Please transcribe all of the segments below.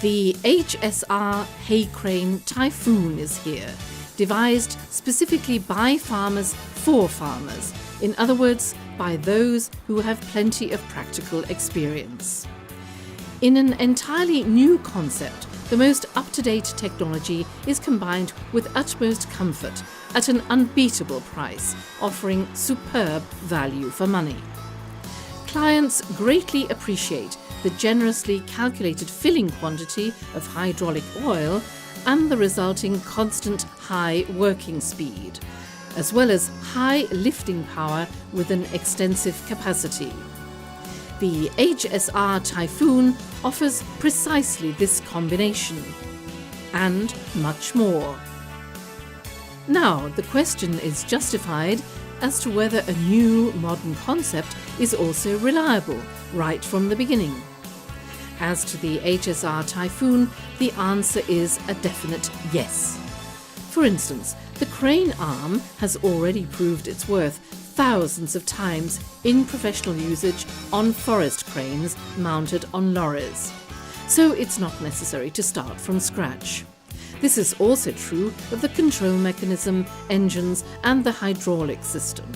The HSR hay crane Typhoon is here, devised specifically by farmers for farmers, in other words, by those who have plenty of practical experience. In an entirely new concept, the most up-to-date technology is combined with utmost comfort at an unbeatable price, offering superb value for money. Clients greatly appreciate the generously calculated filling quantity of hydraulic oil and the resulting constant high working speed, as well as high lifting power with an extensive capacity. The HSR Tajfun offers precisely this combination, and much more. Now, the question is justified as to whether a new modern concept is also reliable right from the beginning. As to the HSR Tajfun, the answer is a definite yes. For instance, the crane arm has already proved its worth thousands of times in professional usage on forest cranes mounted on lorries. So it's not necessary to start from scratch. This is also true of the control mechanism, engines and the hydraulic system.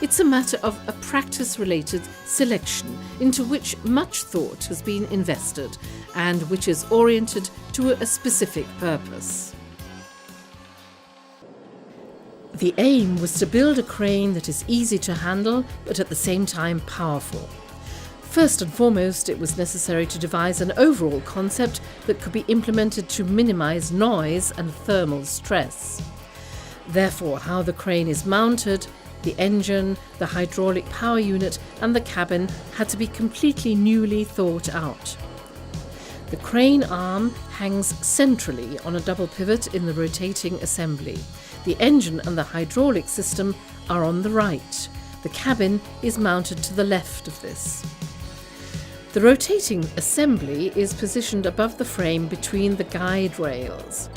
It's a matter of a practice-related selection into which much thought has been invested and which is oriented to a specific purpose. The aim was to build a crane that is easy to handle but at the same time powerful. First and foremost, it was necessary to devise an overall concept that could be implemented to minimize noise and thermal stress. Therefore, how the crane is mounted, the engine, the hydraulic power unit and the cabin had to be completely newly thought out. The crane arm hangs centrally on a double pivot in the rotating assembly. The engine and the hydraulic system are on the right. The cabin is mounted to the left of this. The rotating assembly is positioned above the frame between the guide rails.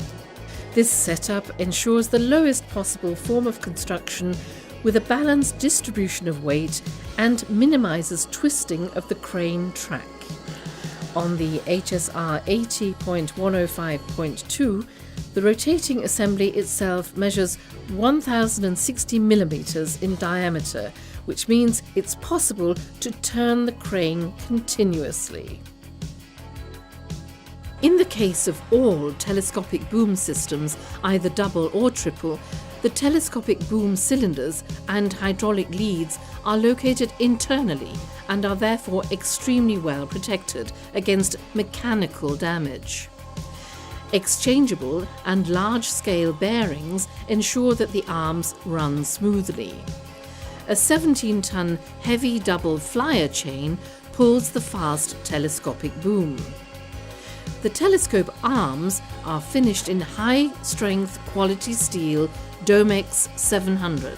This setup ensures the lowest possible form of construction with a balanced distribution of weight and minimizes twisting of the crane track. On the HSR 80.105.2, the rotating assembly itself measures 1060 millimeters in diameter, which means it's possible to turn the crane continuously. In the case of all telescopic boom systems, either double or triple, the telescopic boom cylinders and hydraulic leads are located internally and are therefore extremely well protected against mechanical damage. Exchangeable and large-scale bearings ensure that the arms run smoothly. A 17-ton heavy double flyer chain pulls the fast telescopic boom. The telescope arms are finished in high-strength quality steel Domex 700.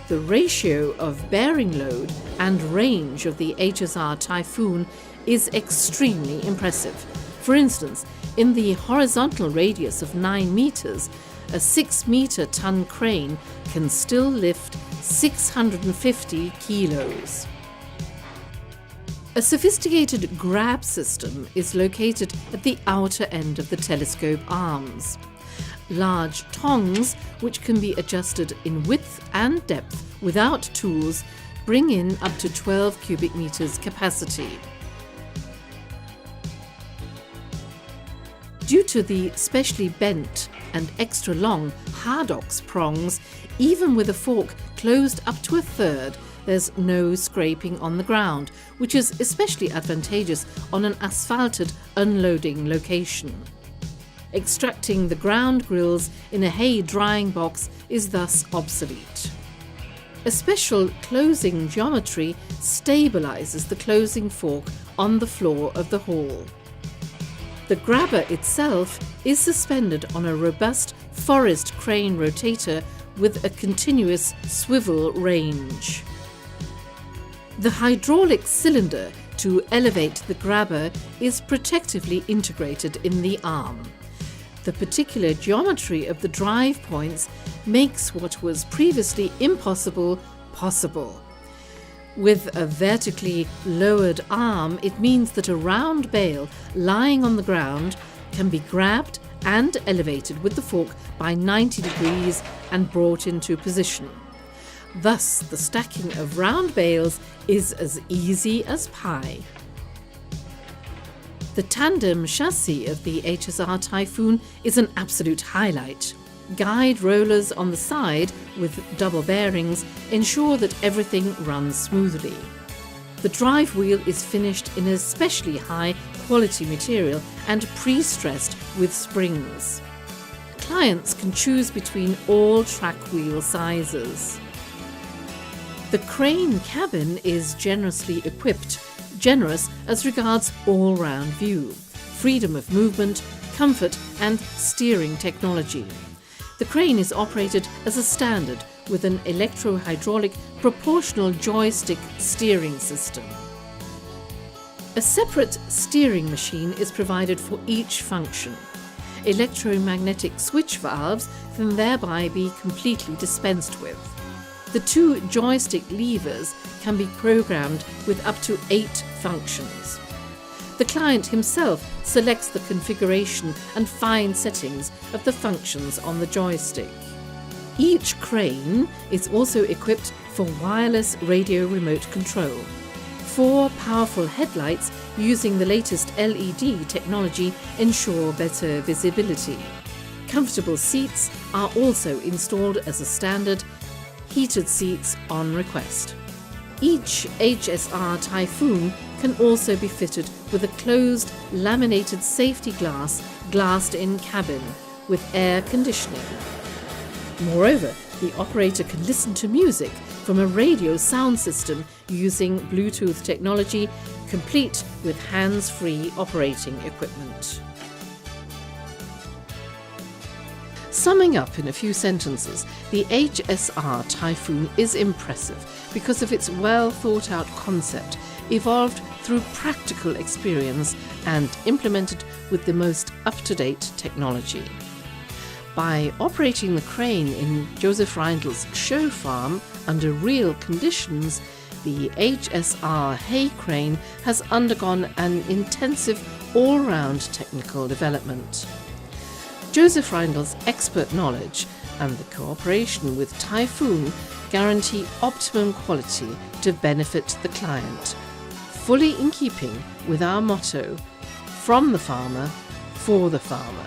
The ratio of bearing load and range of the HSR Tajfun is extremely impressive. For instance, in the horizontal radius of 9 meters, a 6-meter-ton crane can still lift 650 kilos. A sophisticated grab system is located at the outer end of the telescope arms. Large tongs, which can be adjusted in width and depth without tools, bring in up to 12 cubic meters capacity. Due to the specially bent and extra long Hardox prongs, even with a fork closed up to a third, there's no scraping on the ground, which is especially advantageous on an asphalted unloading location. Extracting the ground grills in a hay drying box is thus obsolete. A special closing geometry stabilizes the closing fork on the floor of the hall. The grabber itself is suspended on a robust forest crane rotator with a continuous swivel range. The hydraulic cylinder to elevate the grabber is protectively integrated in the arm. The particular geometry of the drive points makes what was previously impossible possible. With a vertically lowered arm, it means that a round bale lying on the ground can be grabbed and elevated with the fork by 90 degrees and brought into position. Thus, the stacking of round bales is as easy as pie. The tandem chassis of the HSR Tajfun is an absolute highlight. Guide rollers on the side with double bearings ensure that everything runs smoothly. The drive wheel is finished in a especially high quality material and pre-stressed with springs. Clients can choose between all track wheel sizes. The crane cabin is generously equipped, generous as regards all-round view, freedom of movement, comfort and steering technology. The crane is operated as a standard with an electro-hydraulic proportional joystick steering system. A separate steering machine is provided for each function. Electromagnetic switch valves can thereby be completely dispensed with. The 2 joystick levers can be programmed with up to 8 functions. The client himself selects the configuration and fine settings of the functions on the joystick. Each crane is also equipped for wireless radio remote control. 4 powerful headlights using the latest LED technology ensure better visibility. Comfortable seats are also installed as a standard, heated seats on request. Each HSR Tajfun can also be fitted with a closed laminated safety glassed-in cabin with air conditioning. Moreover, the operator can listen to music from a radio sound system using Bluetooth technology, complete with hands-free operating equipment. Summing up in a few sentences, the HSR Tajfun is impressive because of its well-thought-out concept, evolved through practical experience and implemented with the most up-to-date technology. By operating the crane in Joseph Reindel's show farm under real conditions, the HSR hay crane has undergone an intensive all-round technical development. Joseph Reindel's expert knowledge and the cooperation with Tajfun guarantee optimum quality to benefit the client, fully in keeping with our motto, from the farmer, for the farmer.